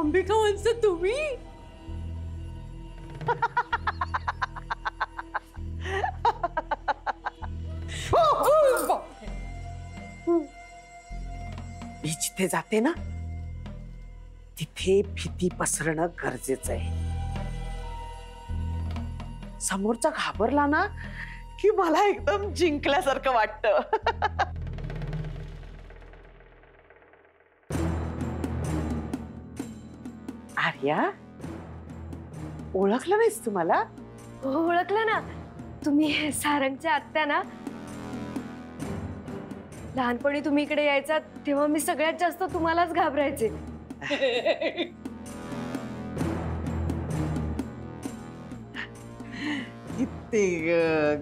अंबिका वंश तुम्ही? मी जिथे जाते ना तिथे भीती पसरणं गरजेचं आहे. समोरचा घाबरला ना की मला एकदम जिंकल्यासारखं वाटतं. आर्या, ओळखलं नाहीस तुम्हाला? ओळखलं ना, तुम्ही सारंगच्या आत्या ना. लहानपणी तुम्ही इकडे यायचा तेव्हा मी सगळ्यात जास्त तुम्हालाच घाबरायचे.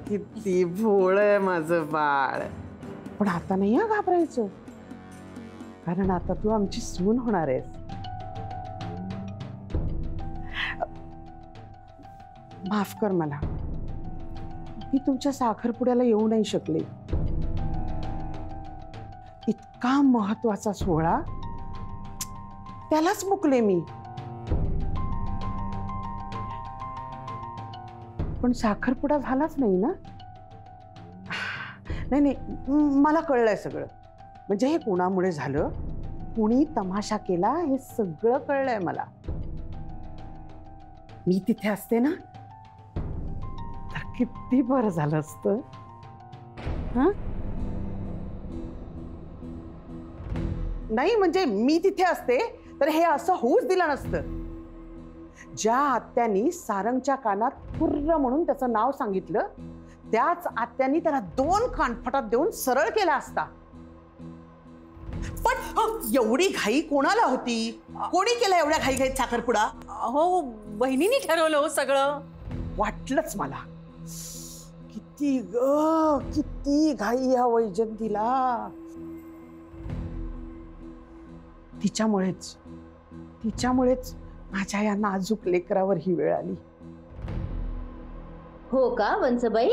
किती भोळ आहे माझं बाळ. पण आता नाही हा घाबरायचं, कारण आता तू आमची सून होणार आहेस. माफ कर मला, मी तुमच्या साखरपुड्याला येऊ नाही शकले. इतका महत्वाचा सोहळा, त्यालाच मुकले मी. पण साखरपुडा झालाच नाही ना. नाही नाही, मला कळलंय सगळं. म्हणजे हे कोणामुळे झालं, कुणी तमाशा केला, हे सगळं कळलंय मला. मी तिथे असते ना तर किती बरं झालं असतं. हा, नाही म्हणजे मी तिथे असते तर हे असं होऊच दिलं नसतं. ज्या आत्यांनी सारंगच्या कानात फुर्र म्हणून त्याचं नाव सांगितलं, त्याच आत्यांनी त्याला 2 कानफटात देऊन सरळ केला असता. पण एवढी घाई कोणाला होती? कोणी केला एवढ्या घाईघाईत साखरपुडा? हो, बहिणीने ठरवलं हो सगळं. वाटलंच मला. किती घाई ह्या वैजंतीला. तिच्यामुळेच माझ्या या नाजूक लेकरावर ही वेळ आली. हो का वंसबाई?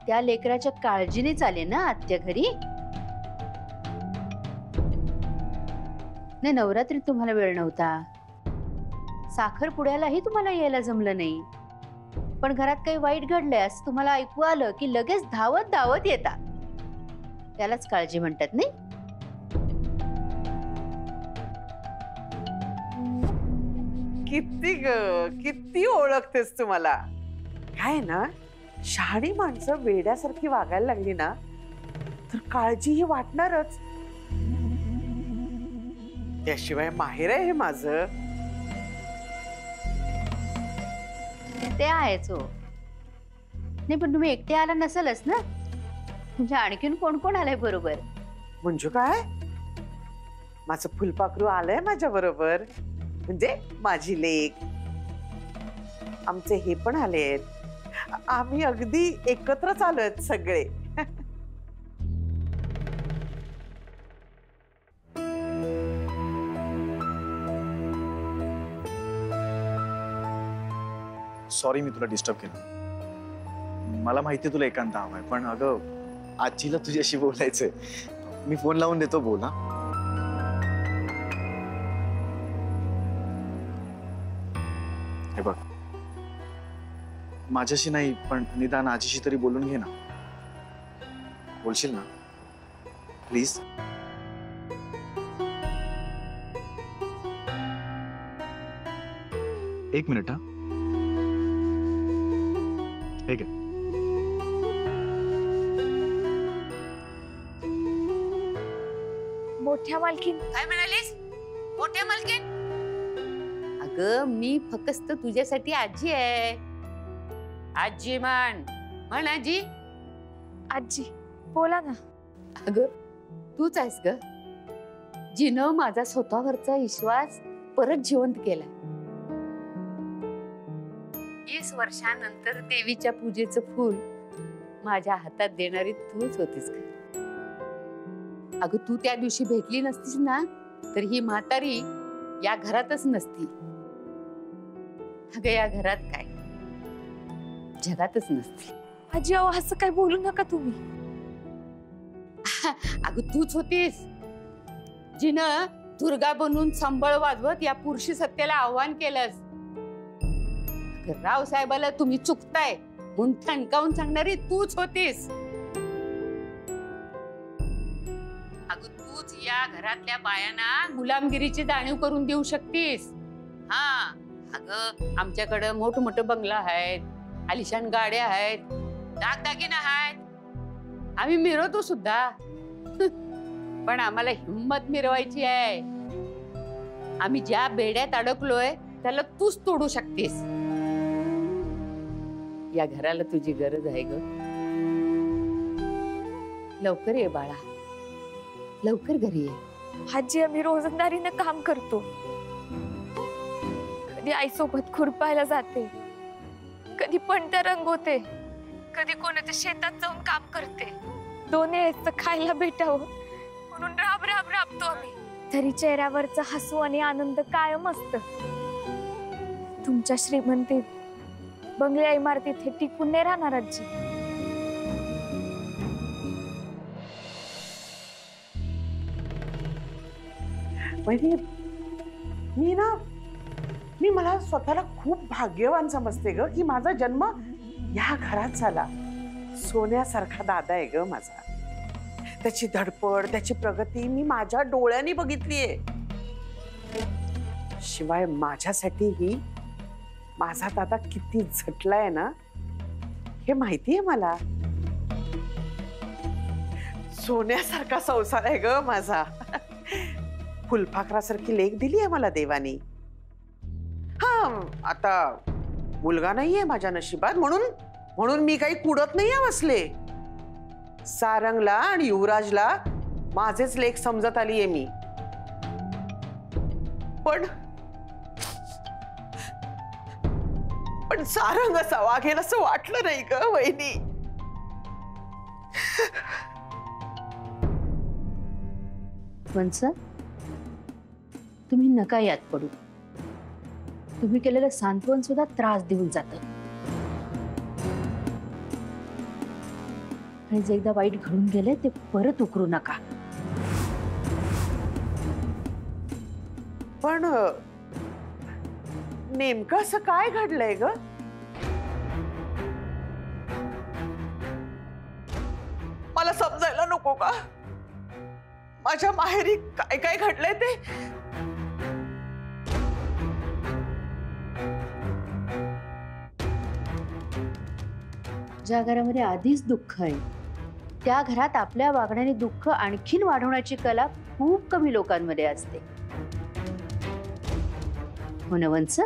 त्या लेकराच्या काळजीनेच आले ना आत्या घरी? नाही, नवरात्रीत तुम्हाला वेळ नव्हता, साखरपुड्यालाही तुम्हाला यायला जमलं नाही. पण घरात काही वाईट घडलंय असं तुम्हाला ऐकू आलं की लगेच धावत धावत येता. त्यालाच काळजी म्हणतात नाही? किती ओळखतेस तू मला. काय ना, शहाणी माणसं वेड्यासारखी वागायला लागली ना तर काळजी ही वाटणारच. त्याशिवाय माहेर आहे हे माझं. ते आहेच हो. नाही पण तुम्ही एकटे आला नसेलच ना? म्हणजे आणखीन कोण कोण आलंय बरोबर? म्हणजे काय, माझं फुलपाखरू आलंय माझ्या बरोबर. म्हणजे माझी लेक, आमचे हे पण आलेत. आम्ही अगदी एकत्रच आलोय सगळे. सॉरी मी तुला डिस्टर्ब केलं. मला माहिती तुला एकांत हवाय, पण अगं आजीला तुझ्याशी बोलायचंय. मी फोन लावून देतो, बोल. हे बघ, माझ्याशी नाही पण निदान आजीशी तरी बोलून घे ना. बोलशील ना प्लीज? एक मिनिट. ठीक आहे. मोठ्या मालकीन. काय म्हणालीस? मोठ्या मालकीन? अगं मी फक्त तुझ्यासाठी आजी आहे. आजी म्हण आजी. आजी बोला ना. अगं तूच आहेस ग जिनं माझा स्वतःवरचा विश्वास परत जिवंत केला. 20 वर्षांनंतर देवीच्या पूजेचं फूल माझ्या हातात देणारी तूच होतीस ग. अगं तू त्या दिवशी भेटली नसतीस ना तर ही म्हातारी या घरातच नसती. अगं या घरात काय जगातच नसती. आजी अहो असं काय बोलू नका तुम्ही. अगं तूच होतीस जिनं दुर्गा बनून संबळ वाजवत या पुरुषी सत्तेला आव्हान केलंस. अगं रावसाहेबाला तुम्ही चुकताय म्हणून ठणकावून सांगणारी तूच होतीस. अगं तूच या घरातल्या बायांना गुलामगिरीची जाणीव करून देऊ शकतीस. हा अगं आमच्याकडं मोठमोठं बंगला आहेत, आलिशान गाड्या आहेत, दागदागिने आहेत, आम्ही मिरवतो सुद्धा. पण आम्हाला हिम्मत मिरवायची आहे. आम्ही ज्या बेड्यात अडकलोय त्याला तूच तोडू शकतेस. या घराला तुझी गरज आहे ग. लवकर ये बाळा, लवकर घरी ये. आजी आम्ही रोजंदारीनं काम करतो. कधी आईसोबत खुरपायला जाते, कधी पणत्या रंगवते, कधी कोणाच्या शेतात जाऊन काम करते. दोन्ही वेळेचं खायला भेटावं म्हणून राब राब राबतो आम्ही. तरी चेहऱ्यावरचा हसू आणि आनंद कायम असत. तुमच्या श्रीमंतीत बंगल्या इमारतीत हे टिकून नाही राहणार आजी. म्हणजे मी मला स्वतःला खूप भाग्यवान समजते ग की माझा जन्म या घरात झाला. सोन्यासारखा दादा आहे ग माझा. त्याची धडपड, त्याची प्रगती मी माझ्या डोळ्यांनी बघितलीये. शिवाय माझ्यासाठीही माझा दादा किती झटलाय ना हे माहितीये मला. सोन्यासारखा संसार आहे ग माझा. फुलपाखरासारखी लेक दिली आहे मला देवानी. हा आता मुलगा नाहीये माझ्या नशिबात म्हणून मी काही कुडत नाहीये बसले. सारंगला आणि युवराजला माझेच लेख समजत आलीये मी. पण सारंग असा वागेल असं वाटलं नाही ग वहिनी. वंस, तुम्ही नका यात पडू. तुम्ही केलेलं सांत्वन सुद्धा त्रास देऊन जातं. आणि जे एकदा वाईट घडून गेले ते परत उकरू नका. पण नेमकं असं काय घडलंय ग? मला समजायला नको का माझ्या माहेरी काय काय घडलंय ते? ज्या घरामध्ये आधीच दुःख आहे त्या घरात आपल्या वागण्याने दुःख आणखीन वाढवण्याची कला खूप कमी लोकांमध्ये असते. हो ना वंस?